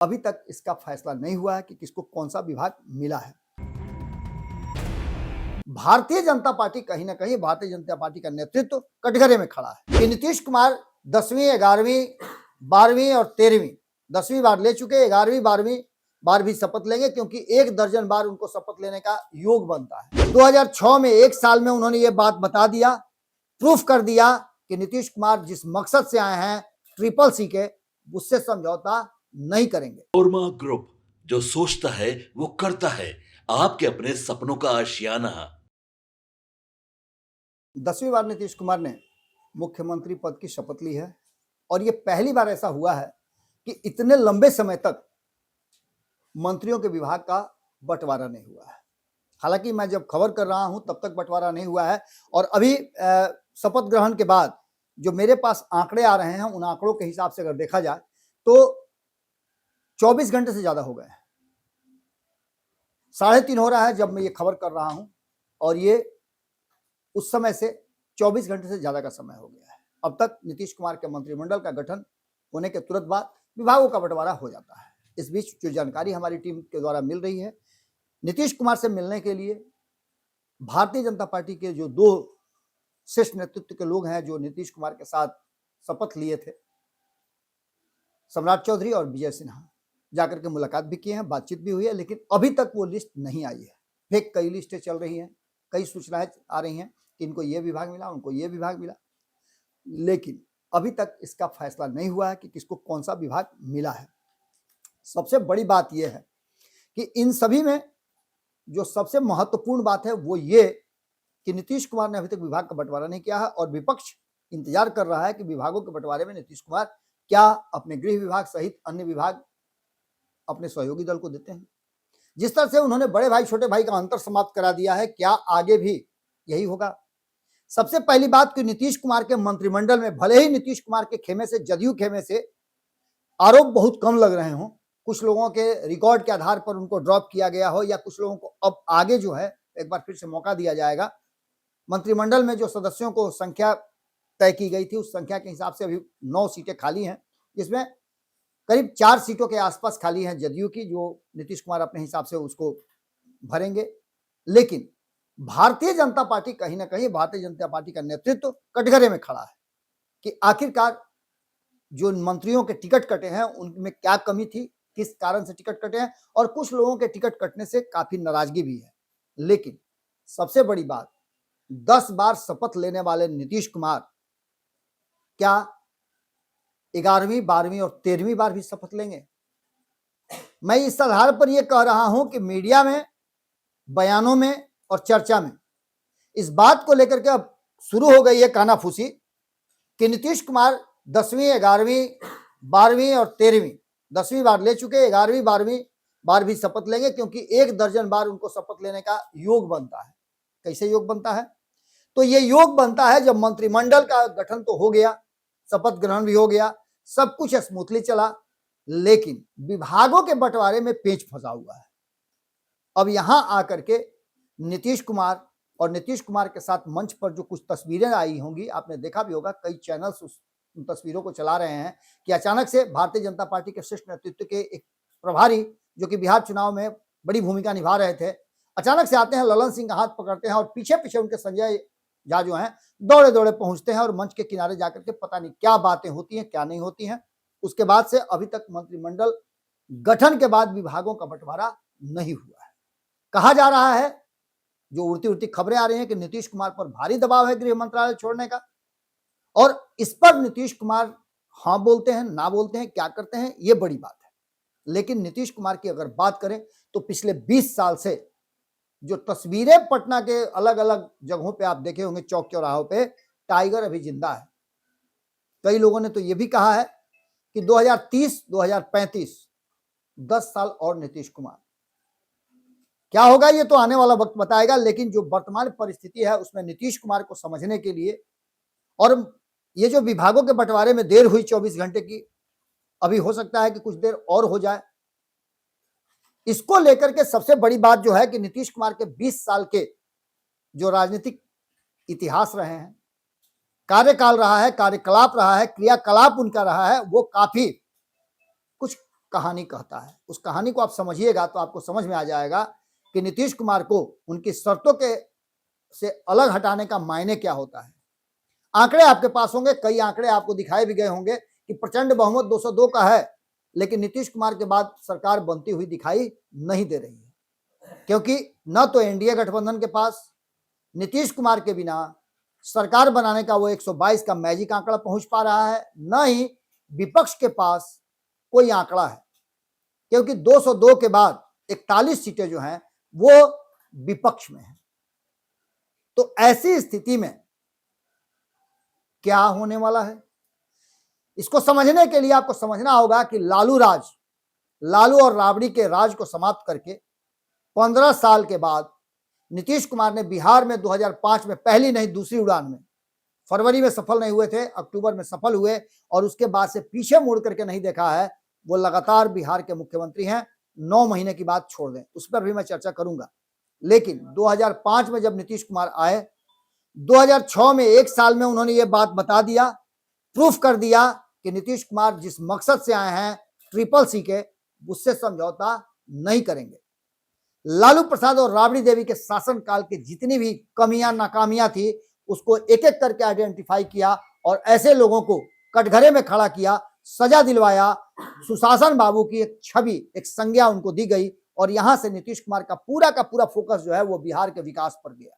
अभी तक इसका फैसला नहीं हुआ है कि किसको कौन सा विभाग मिला है। भारतीय जनता पार्टी कहीं ना कहीं भारतीय जनता पार्टी का नेतृत्व कटघरे में खड़ा है कि नीतीश कुमार 10वीं 11वीं 12वीं और 13वीं 10वीं बार ले चुके, 11वीं 12वीं बार भी शपथ लेंगे क्योंकि 1 दर्जन बार उनको शपथ लेने का योग बनता है। 2006 में 1 साल में उन्होंने ये बात बता दिया, प्रूफ कर दिया कि नीतीश कुमार जिस मकसद से आए हैं ट्रिपल सी के, उससे समझौता नहीं करेंगे। कोरमा ग्रुप, जो सोचता है वो करता है। आपके अपने सपनों का आशियाना। 10वीं बार नीतीश कुमार ने मुख्यमंत्री पद की शपथ ली है और ये पहली बार ऐसा हुआ है कि इतने लंबे समय तक मंत्रियों के विभाग का बंटवारा नहीं हुआ है। हालांकि मैं जब खबर कर रहा हूं तब तक बंटवारा नहीं हुआ है और अभी शपथ ग्रहण के बाद जो मेरे पास आंकड़े आ रहे हैं, उन आंकड़ों के हिसाब से अगर देखा जाए तो 24 घंटे से ज्यादा हो गए हैं। 3:30 हो रहा है जब मैं ये खबर कर रहा हूं और ये उस समय से 24 घंटे से ज्यादा का समय हो गया है। अब तक नीतीश कुमार के मंत्रिमंडल का गठन होने के तुरंत बाद विभागों का बंटवारा हो जाता है। इस बीच जो जानकारी हमारी टीम के द्वारा मिल रही है, नीतीश कुमार से मिलने के लिए भारतीय जनता पार्टी के जो 2 शीर्ष नेतृत्व के लोग हैं जो नीतीश कुमार के साथ शपथ लिए थे, सम्राट चौधरी और विजय सिन्हा, जाकर के मुलाकात भी की है, बातचीत भी हुई है, लेकिन अभी तक वो लिस्ट नहीं आई है। फिर कई लिस्टें चल रही हैं, कई सूचनाएं आ रही हैं कि इनको ये विभाग मिला, उनको ये विभाग मिला, लेकिन अभी तक इसका फैसला नहीं हुआ है कि किसको कौन सा विभाग मिला है। सबसे बड़ी बात यह है कि इन सभी में जो सबसे महत्वपूर्ण बात है वो ये कि नीतीश कुमार ने अभी तक विभाग का बंटवारा नहीं किया है और विपक्ष इंतजार कर रहा है कि विभागों के बंटवारे में नीतीश कुमार क्या अपने गृह विभाग सहित अन्य विभाग अपने सहयोगी दल को देते हैं। जिस तरह से उन्होंने बड़े भाई छोटे भाई का अंतर समाप्त करा दिया है, क्या आगे भी यही होगा? सबसे पहली बात कि नीतीश कुमार के मंत्रिमंडल में भले ही नीतीश कुमार के खेमे से, जदयू खेमे से आरोप बहुत कम लग रहे हों, कुछ लोगों के रिकॉर्ड के आधार पर उनको ड्रॉप किया गया हो, या कुछ लोगों को अब आगे जो है एक बार फिर से मौका दिया जाएगा। मंत्रिमंडल में जो सदस्यों को संख्या तय की गई थी उस संख्या के हिसाब से अभी 9 सीटें खाली हैं, जिसमें करीब 4 सीटों के आसपास खाली हैं जदयू की, जो नीतीश कुमार अपने हिसाब से उसको भरेंगे। लेकिन भारतीय जनता पार्टी कहीं ना कहीं भारतीय जनता पार्टी का नेतृत्व कटघरे में खड़ा है कि आखिरकार जो मंत्रियों के टिकट कटे हैं उनमें क्या कमी थी, किस कारण से टिकट कटे हैं, और कुछ लोगों के टिकट कटने से काफी नाराजगी भी है। लेकिन सबसे बड़ी बात, 10 बार शपथ लेने वाले नीतीश कुमार क्या 11वीं 12वीं और 13वीं बार भी शपथ लेंगे? मैं इस आधार पर यह कह रहा हूं कि मीडिया में, बयानों में और चर्चा में इस बात को लेकर के अब शुरू हो गई है कानाफूसी कि नीतीश कुमार 10वीं 11वीं 12वीं और 13वीं 10वीं बार ले चुके, 11वीं 12वीं बार भी शपथ लेंगे क्योंकि 1 दर्जन बार उनको शपथ लेने का योग बनता है। कैसे योग बनता है? तो ये योग बनता है जब मंत्रिमंडल का गठन तो हो गया, शपथ ग्रहण भी हो गया, सब कुछ स्मूथली चला, लेकिन विभागों के बंटवारे में पेच फंसा हुआ है। अब यहां आकर के नीतीश कुमार और नीतीश कुमार के साथ मंच पर जो कुछ तस्वीरें आई होंगी, आपने देखा भी होगा, कई चैनल्स उस तस्वीरों को चला रहे हैं कि अचानक से भारतीय जनता पार्टी के शीर्ष नेतृत्व के एक प्रभारी जो कि बिहार चुनाव में बड़ी भूमिका निभा रहे थे, अचानक से आते हैं, ललन सिंह का हाथ पकड़ते हैं और पीछे पीछे उनके संजय झा जो हैं दौड़े दौड़े पहुंचते हैं और मंच के किनारे जाकर के पता नहीं क्या बातें होती हैं, क्या नहीं होती हैं। उसके बाद से अभी तक मंत्रिमंडल गठन के बाद विभागों का बंटवारा नहीं हुआ है। कहा जा रहा है, जो उड़ती उड़ती खबरें आ रही हैं कि नीतीश कुमार पर भारी दबाव है गृह मंत्रालय छोड़ने का, और इस पर नीतीश कुमार हाँ बोलते हैं, ना बोलते हैं, क्या करते हैं, ये बड़ी बात है। लेकिन नीतीश कुमार की अगर बात करें तो पिछले 20 साल से जो तस्वीरें पटना के अलग अलग जगहों पे आप देखे होंगे, चौक चौराहों पे, टाइगर अभी जिंदा है। कई लोगों ने तो ये भी कहा है कि 2030 2035 10 साल और नीतीश कुमार। क्या होगा ये तो आने वाला वक्त बताएगा, लेकिन जो वर्तमान परिस्थिति है उसमें नीतीश कुमार को समझने के लिए, और ये जो विभागों के बंटवारे में देर हुई 24 घंटे की, अभी हो सकता है कि कुछ देर और हो जाए, इसको लेकर के सबसे बड़ी बात जो है कि नीतीश कुमार के 20 साल के जो राजनीतिक इतिहास रहे हैं, कार्यकाल रहा है, कार्यकलाप रहा है, क्रियाकलाप उनका रहा है, वो काफी कुछ कहानी कहता है। उस कहानी को आप समझिएगा तो आपको समझ में आ जाएगा कि नीतीश कुमार को उनकी शर्तों के से अलग हटाने का मायने क्या होता है। आंकड़े आपके पास होंगे, कई आंकड़े आपको दिखाए भी गए होंगे कि प्रचंड बहुमत 202 का है, लेकिन नीतीश कुमार के बाद सरकार बनती हुई दिखाई नहीं दे रही है, क्योंकि न तो एनडीए गठबंधन के पास नीतीश कुमार के बिना सरकार बनाने का वो 122 का मैजिक आंकड़ा पहुंच पा रहा है, न ही विपक्ष के पास कोई आंकड़ा है, क्योंकि 202 के बाद 41 सीटें जो हैं वो विपक्ष में हैं। तो ऐसी स्थिति में क्या होने वाला है, इसको समझने के लिए आपको समझना होगा कि लालू और राबड़ी के राज को समाप्त करके 15 साल के बाद नीतीश कुमार ने बिहार में 2005 में पहली नहीं दूसरी उड़ान में, फरवरी में सफल नहीं हुए थे, अक्टूबर में सफल हुए और उसके बाद से पीछे मुड़ करके नहीं देखा है। वो लगातार बिहार के मुख्यमंत्री हैं। 9 महीने की बात छोड़ दें, उस पर भी मैं चर्चा करूंगा। लेकिन 2005 में जब नीतीश कुमार आए, 2006 में 1 साल में उन्होंने ये बात बता दिया, प्रूफ कर दिया कि नीतीश कुमार जिस मकसद से आए हैं ट्रिपल सी के, उससे समझौता नहीं करेंगे। लालू प्रसाद और राबड़ी देवी के शासनकाल के जितनी भी कमियां नाकामियां थी उसको एक एक करके आइडेंटिफाई किया और ऐसे लोगों को कटघरे में खड़ा किया, सजा दिलवाया। सुशासन बाबू की एक छवि, एक संज्ञा उनको दी गई और यहां से नीतीश कुमार का पूरा फोकस जो है वो बिहार के विकास पर गया।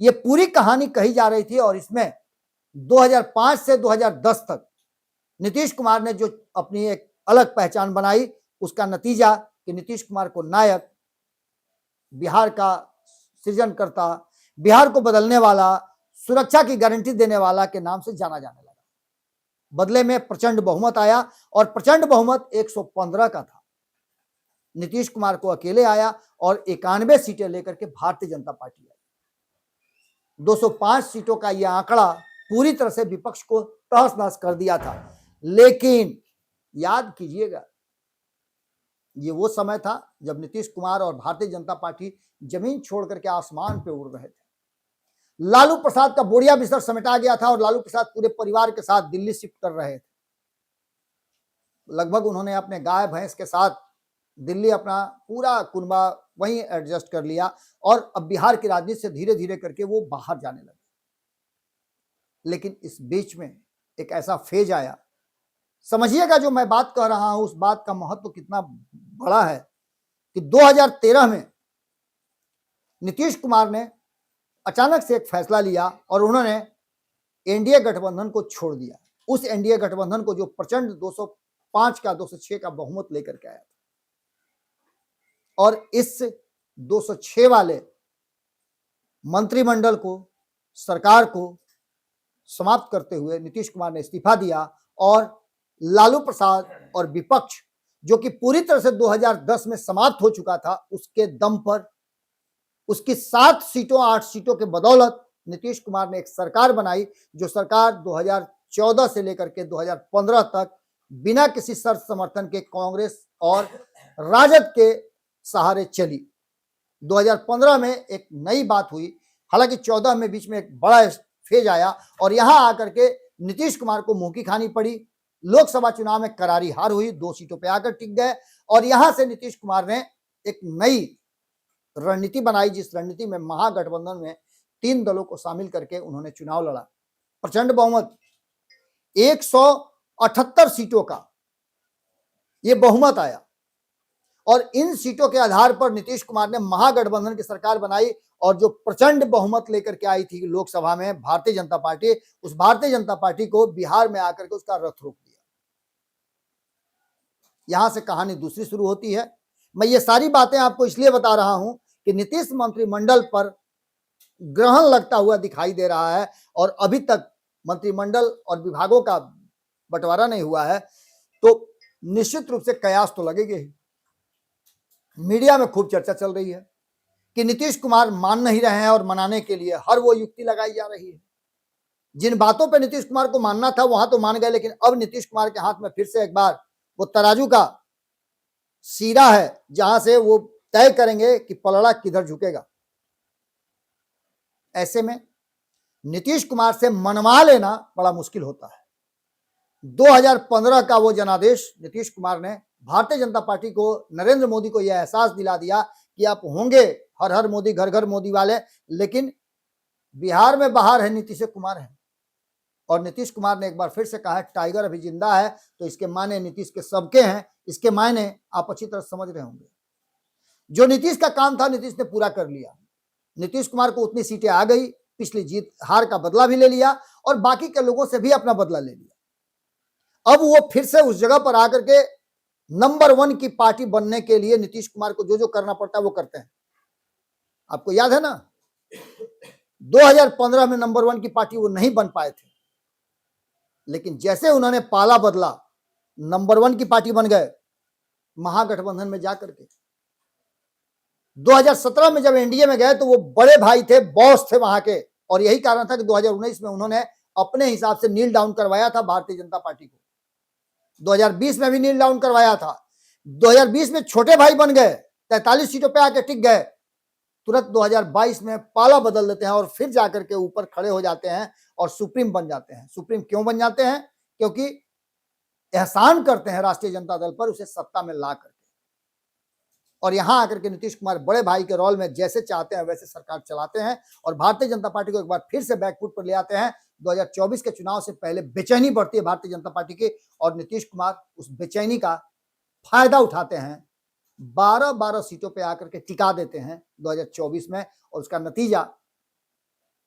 ये पूरी कहानी कही जा रही थी और इसमें 2005 से 2010 तक नीतीश कुमार ने जो अपनी एक अलग पहचान बनाई, उसका नतीजा कि नीतीश कुमार को नायक, बिहार का सृजनकर्ता, बिहार को बदलने वाला, सुरक्षा की गारंटी देने वाला के नाम से जाना जाने लगा। बदले में प्रचंड बहुमत आया और प्रचंड बहुमत 115 का था। नीतीश कुमार को अकेले आया और 91 सीटें लेकर के भारतीय जनता पार्टी आई। 205 सीटों का यह आंकड़ा पूरी तरह से विपक्ष को तहस नहस कर दिया था। लेकिन याद कीजिएगा, ये वो समय था जब नीतीश कुमार और भारतीय जनता पार्टी जमीन छोड़ करके आसमान पे उड़ रहे थे। लालू प्रसाद का बोरिया बिस्तर समेटा गया था और लालू प्रसाद पूरे परिवार के साथ दिल्ली शिफ्ट कर रहे थे। लगभग उन्होंने अपने गाय भैंस के साथ दिल्ली अपना पूरा कुनबा वहीं एडजस्ट कर लिया और अब बिहार की राजनीति से धीरे धीरे करके वो बाहर जाने लगे। लेकिन इस बीच में एक ऐसा फेज आया, समझिएगा जो मैं बात कह रहा हूं उस बात का महत्व कितना बड़ा है, कि 2013 में नीतीश कुमार ने अचानक से एक फैसला लिया और उन्होंने एनडीए गठबंधन को छोड़ दिया। उस एनडीए गठबंधन को जो प्रचंड 205 का 206 का बहुमत लेकर के आया था, और इस 206 वाले मंत्रिमंडल को, सरकार को समाप्त करते हुए नीतीश कुमार ने इस्तीफा दिया और लालू प्रसाद और विपक्ष, जो कि पूरी तरह से 2010 में समाप्त हो चुका था, उसके दम पर उसकी 7 सीटों 8 सीटों के बदौलत नीतीश कुमार ने एक सरकार बनाई, जो सरकार 2014 से लेकर के 2015 तक बिना किसी शर्त समर्थन के कांग्रेस और राजद के सहारे चली। 2015 में एक नई बात हुई, हालांकि 14 में बीच में एक बड़ा फेज आया और यहां आकर के नीतीश कुमार को मुंह की खानी पड़ी। लोकसभा चुनाव में करारी हार हुई, 2 सीटों पे आकर टिक गए और यहां से नीतीश कुमार ने एक नई रणनीति बनाई, जिस रणनीति में महागठबंधन में 3 दलों को शामिल करके उन्होंने चुनाव लड़ा। प्रचंड बहुमत 178 सीटों का यह बहुमत आया और इन सीटों के आधार पर नीतीश कुमार ने महागठबंधन की सरकार बनाई और जो प्रचंड बहुमत लेकर के आई थी लोकसभा में भारतीय जनता पार्टी, उस भारतीय जनता पार्टी को बिहार में आकर के उसका रथ रोक दिया। यहां से कहानी दूसरी शुरू होती है। मैं ये सारी बातें आपको इसलिए बता रहा हूं कि नीतीश मंत्रिमंडल पर ग्रहण लगता हुआ दिखाई दे रहा है और अभी तक मंत्रिमंडल और विभागों का बंटवारा नहीं हुआ है, तो निश्चित रूप से कयास तो लगेंगे। मीडिया में खूब चर्चा चल रही है कि नीतीश कुमार मान नहीं रहे हैं और मनाने के लिए हर वो युक्ति लगाई जा रही है। जिन बातों पे नीतीश कुमार को मानना था वहां तो मान गए, लेकिन अब नीतीश कुमार के हाथ में फिर से एक बार वो तराजू का सीरा है, जहां से वो तय करेंगे कि पलड़ा किधर झुकेगा। ऐसे में नीतीश कुमार से मनवा लेना बड़ा मुश्किल होता है। 2015 का वो जनादेश नीतीश कुमार ने भारतीय जनता पार्टी को, नरेंद्र मोदी को यह एहसास दिला दिया कि आप होंगे हर हर मोदी, घर घर मोदी वाले, लेकिन बिहार में बाहर है नीतीश कुमार है। और नीतीश कुमार ने एक बार फिर से कहा है टाइगर अभी जिंदा है, तो इसके मायने नीतीश के सबके हैं, इसके मायने आप अच्छी तरह समझ रहे होंगे। जो नीतीश का काम था नीतीश ने पूरा कर लिया। नीतीश कुमार को उतनी सीटें आ गई, पिछली जीत हार का बदला भी ले लिया और बाकी के लोगों से भी अपना बदला ले लिया। अब वो फिर से उस जगह पर आकर के नंबर 1 की पार्टी बनने के लिए नीतीश कुमार को जो जो करना पड़ता है वो करते हैं। आपको याद है ना, 2015 में नंबर 1 की पार्टी वो नहीं बन पाए थे, लेकिन जैसे उन्होंने पाला बदला, नंबर 1 की पार्टी बन गए महागठबंधन में जाकर के। 2017 में जब एनडीए में गए तो वो बड़े भाई थे, बॉस थे वहां के, और यही कारण था कि 2019 में उन्होंने अपने हिसाब से नील डाउन करवाया था भारतीय जनता पार्टी को। 2020 में भी नील डाउन करवाया था। 2020 में छोटे भाई बन गए, 43 सीटों पे आके टिक गए। तुरंत 2022 में पाला बदल देते हैं और फिर जाकर के ऊपर खड़े हो जाते हैं और सुप्रीम बन जाते हैं। सुप्रीम क्यों बन जाते हैं? क्योंकि एहसान करते हैं राष्ट्रीय जनता दल पर, उसे सत्ता में ला करके। और यहां आकर के नीतीश कुमार बड़े भाई के रोल में जैसे चाहते हैं वैसे सरकार चलाते हैं और भारतीय जनता पार्टी को एक बार फिर से बैकफुट पर ले आते हैं। 2024 के चुनाव से पहले बेचैनी बढ़ती है भारतीय जनता पार्टी की और नीतीश कुमार उस बेचैनी का फायदा उठाते हैं, 12-12 सीटों पे आकर के टिका देते हैं 2024 में। और उसका नतीजा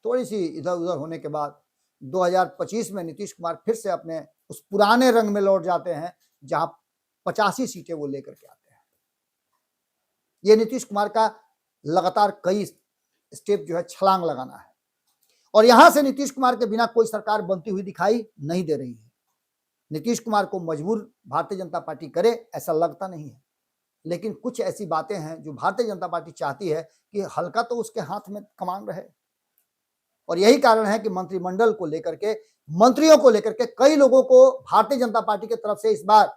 थोड़ी सी इधर उधर होने के बाद 2025 में नीतीश कुमार फिर से अपने उस पुराने रंग में लौट जाते हैं जहां 85 सीटें वो लेकर के आते हैं। ये नीतीश कुमार का लगातार कई स्टेप जो है छलांग लगाना है और यहां से नीतीश कुमार के बिना कोई सरकार बनती हुई दिखाई नहीं दे रही है। नीतीश कुमार को मजबूर भारतीय जनता पार्टी करे ऐसा लगता नहीं है, लेकिन कुछ ऐसी बातें हैं जो भारतीय जनता पार्टी चाहती है कि हल्का तो उसके हाथ में कमान रहे। और यही कारण है कि मंत्रिमंडल को लेकर के, मंत्रियों को लेकर के कई लोगों को भारतीय जनता पार्टी की तरफ से इस बार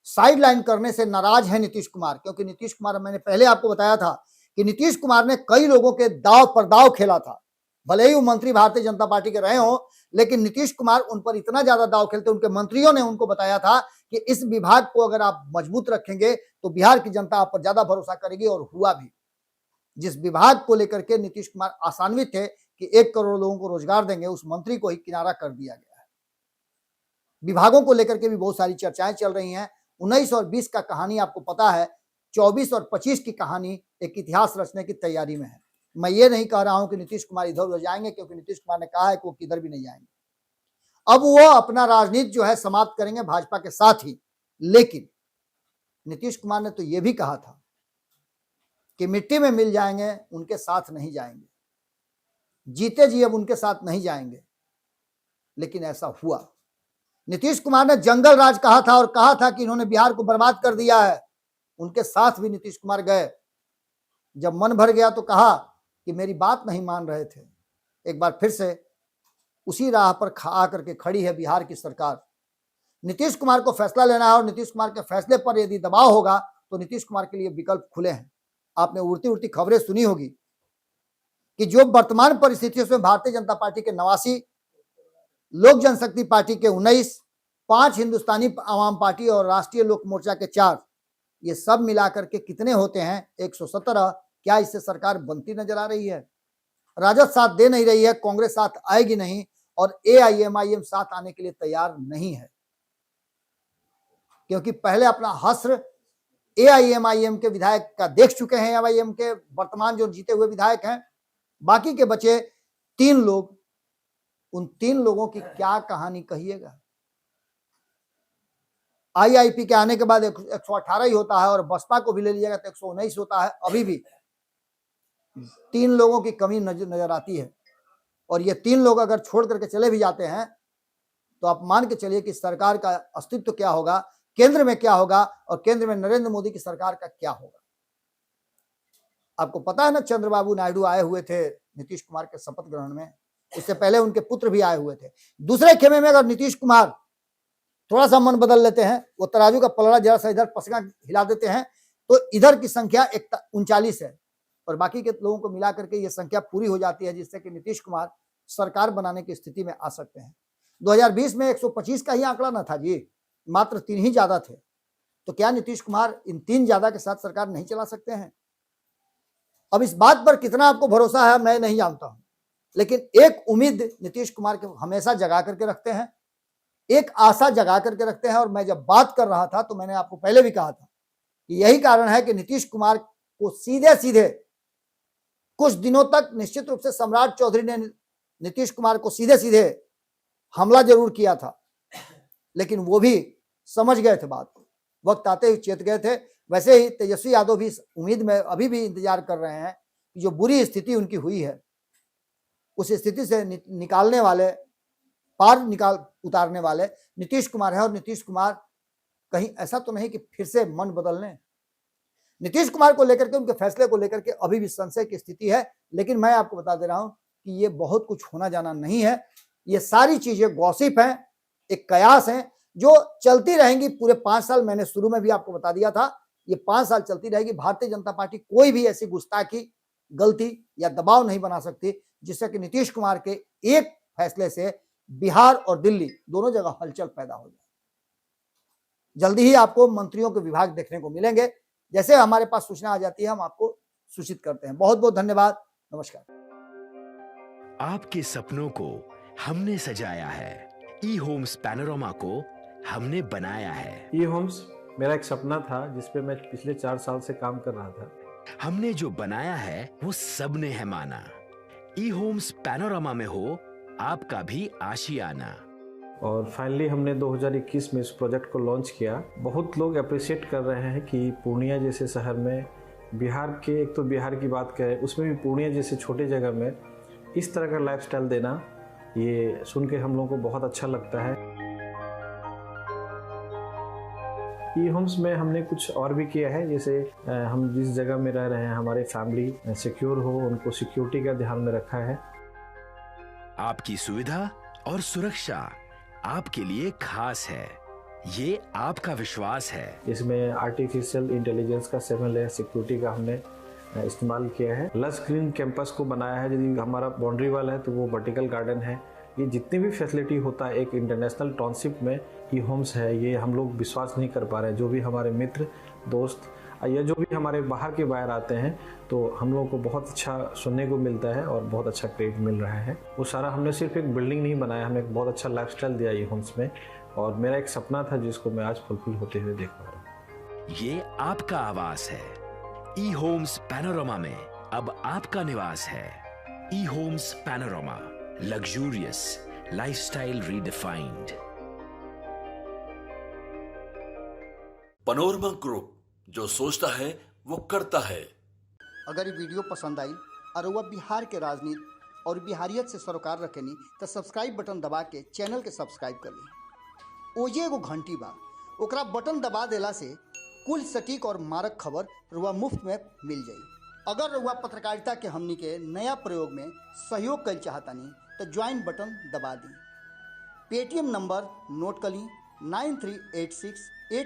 साइडलाइन करने से नाराज है नीतीश कुमार। क्योंकि नीतीश कुमार, मैंने पहले आपको बताया था कि नीतीश कुमार ने कई लोगों के दाव पर दाव खेला था। भले ही वो मंत्री भारतीय जनता पार्टी के रहे हो, लेकिन नीतीश कुमार उन पर इतना ज्यादा दाव खेलते, उनके मंत्रियों ने उनको बताया था कि इस विभाग को अगर आप मजबूत रखेंगे तो बिहार की जनता आप पर ज्यादा भरोसा करेगी। और हुआ भी। जिस विभाग को लेकर के नीतीश कुमार आशान्वित थे कि 1 करोड़ लोगों को रोजगार देंगे, उस मंत्री को ही किनारा कर दिया गया है। विभागों को लेकर के भी बहुत सारी चर्चाएं चल रही हैं। 19 और 20 का कहानी आपको पता है, 24 और 25 की कहानी एक इतिहास रचने की तैयारी में है। मैं ये नहीं कह रहा हूं कि नीतीश कुमार इधर उधर जाएंगे, क्योंकि नीतीश कुमार ने कहा है कि वो किधर भी नहीं जाएंगे। अब वो अपना राजनीति जो है समाप्त करेंगे भाजपा के साथ ही। लेकिन नीतीश कुमार ने तो ये भी कहा था कि मिट्टी में मिल जाएंगे, उनके साथ नहीं जाएंगे, जीते जी अब उनके साथ नहीं जाएंगे। लेकिन ऐसा हुआ। नीतीश कुमार ने जंगल राज कहा था और कहा था कि इन्होंने बिहार को बर्बाद कर दिया है। उनके साथ भी नीतीश कुमार गए। जब मन भर गया तो कहा कि मेरी बात नहीं मान रहे थे। एक बार फिर से उसी राह पर आकर के खड़ी है बिहार की सरकार। नीतीश कुमार को फैसला लेना है और नीतीश कुमार के फैसले पर यदि दबाव होगा तो नीतीश कुमार के लिए विकल्प खुले हैं। आपने उड़ती उड़ती खबरें सुनी होगी कि जो वर्तमान परिस्थितियों में भारतीय जनता पार्टी के 89, लोक जनशक्ति पार्टी के 19, 5 हिंदुस्तानी आवाम पार्टी और राष्ट्रीय लोक मोर्चा के 4, ये सब मिलाकर के कितने होते हैं? 117। क्या इससे सरकार बनती नजर आ रही है? राजद साथ दे नहीं रही है, कांग्रेस साथ आएगी नहीं और एआईएमआईएम साथ आने के लिए तैयार नहीं है। क्योंकि पहले अपना हस्र एआईएमआईएम के विधायक का देख चुके हैं, एआईएम के वर्तमान जो जीते हुए विधायक हैं। बाकी के बचे 3 लोग, उन 3 लोगों की क्या कहानी कहिएगा? आईआईपी के आने के बाद 118 ही होता है और बसपा को भी ले लीजिएगा तो 119 होता है। अभी भी 3 लोगों की कमी नजर आती है। और ये 3 लोग अगर छोड़ करके चले भी जाते हैं तो आप मान के चलिए कि सरकार का अस्तित्व क्या होगा, केंद्र में क्या होगा और केंद्र में नरेंद्र मोदी की सरकार का क्या होगा। आपको पता है ना, चंद्रबाबू नायडू आए हुए थे नीतीश कुमार के शपथ ग्रहण में। इससे पहले उनके पुत्र भी आए हुए थे। दूसरे खेमे में अगर नीतीश कुमार थोड़ा सा मन बदल लेते हैं, वो तराजू का पलड़ा जरा सा इधर पसगा हिला देते हैं, तो इधर की संख्या 39 है और बाकी के लोगों को मिला करके ये संख्या पूरी हो जाती है, जिससे कि नीतीश कुमार सरकार बनाने की स्थिति में आ सकते हैं। 2020 में 125 का ही आंकड़ा ना था जी, मात्र 3 ही ज्यादा थे। तो क्या नीतीश कुमार इन 3 ज्यादा के साथ सरकार नहीं चला सकते हैं? अब इस बात पर कितना आपको भरोसा है मैं नहीं जानता हूं, लेकिन एक उम्मीद नीतीश कुमार के हमेशा जगा करके रखते हैं, एक आशा जगा करके रखते हैं। और मैं जब बात कर रहा था तो मैंने आपको पहले भी कहा था कि यही कारण है कि नीतीश कुमार को सीधे सीधे कुछ दिनों तक निश्चित रूप से सम्राट चौधरी ने नीतीश कुमार को सीधे सीधे हमला जरूर किया था, लेकिन वो भी समझ गए थे बात को, वक्त आते ही चेत गए थे। वैसे ही तेजस्वी यादव भी इस उम्मीद में अभी भी इंतजार कर रहे हैं कि जो बुरी स्थिति उनकी हुई है उस स्थिति से निकालने वाले, पार निकाल उतारने वाले नीतीश कुमार है। और नीतीश कुमार कहीं ऐसा तो नहीं कि फिर से मन बदल लें। नीतीश कुमार को लेकर के, उनके फैसले को लेकर के अभी भी संशय की स्थिति है, लेकिन मैं आपको बता दे रहा हूं कि ये बहुत कुछ होना जाना नहीं है। ये सारी चीजें गॉसिप हैं, एक कयास हैं जो चलती रहेंगी पूरे 5 साल। मैंने शुरू में भी आपको बता दिया था, ये 5 साल चलती रहेगी। भारतीय जनता पार्टी कोई भी ऐसी गुस्ताखी, गलती या दबाव नहीं बना सकती जिससे कि नीतीश कुमार के एक फैसले से बिहार और दिल्ली दोनों जगह हलचल पैदा हो जाए। जल्दी ही आपको मंत्रियों के विभाग देखने को मिलेंगे। जैसे हमारे पास सूचना आ जाती है हम आपको सूचित करते हैं। बहुत बहुत धन्यवाद, नमस्कार। आपके सपनों को हमने सजाया है, ई होम्स पैनोरमा को हमने बनाया है। ई होम्स मेरा एक सपना था जिस पे मैं पिछले 4 साल से काम कर रहा था। हमने जो बनाया है वो सबने है माना। ई होम्स पैनोरमा में हो आपका भी आशियाना। और फाइनली हमने 2021 में इस प्रोजेक्ट को लॉन्च किया। बहुत लोग अप्रिशिएट कर रहे हैं कि पूर्णिया जैसे शहर में, बिहार के, एक तो बिहार की बात करें उसमें भी पूर्णिया जैसे छोटे जगह में इस तरह का लाइफस्टाइल देना, ये सुन के हम लोगों को बहुत अच्छा लगता है। ई होम्स में हमने कुछ और भी किया है, जैसे हम जिस जगह में रह रहे हैं हमारे फैमिली सिक्योर हो, उनको सिक्योरिटी का ध्यान में रखा है। आपकी सुविधा और सुरक्षा आपके लिए खास है, ये आपका विश्वास है। इसमें आर्टिफिशियल इंटेलिजेंस का 7 लेयर सिक्योरिटी का हमने इस्तेमाल किया है। लस ग्रीन कैंपस को बनाया है। यदि हमारा बाउंड्री वाल है तो वो वर्टिकल गार्डन है। ये जितनी भी फैसिलिटी होता है एक इंटरनेशनल टाउनशिप में ई होम्स है, ये हम लोग विश्वास नहीं कर पा रहे हैं। जो भी हमारे मित्र, दोस्त या जो भी हमारे बाहर के बाहर आते हैं तो हम लोगों को बहुत अच्छा सुनने को मिलता है और बहुत अच्छा क्रेडिट मिल रहा है। वो सारा हमने सिर्फ एक बिल्डिंग नहीं बनाया, हमें एक बहुत अच्छा लाइफस्टाइल दिया ई होम्स में। और मेरा एक सपना था जिसको मैं आज फुलफिल होते हुए देख पा रहा हूँ। ये आपका आवास है। ई होम्स पैनोरमा में अब आपका निवास है। E homes Panorama, luxurious lifestyle redefined. Panorama group, जो सोचता है वो करता है। अगर ये वीडियो पसंद आई और वह बिहार के राजनीति और बिहारियत से सरोकार रखेनी तो सब्सक्राइब बटन दबा के चैनल के सब्सक्राइब कर ली। ओजे एगो घंटी बा, ओकरा बटन दबा देला से कुल सटीक और मारक खबर रुआ मुफ्त में मिल जाई। अगर रुआ पत्रकारिता के हमनी के नया प्रयोग में सहयोग कर चाहतानी तो ज्वाइन बटन दबा दी। पेटीएम नंबर नोट कर ली 9386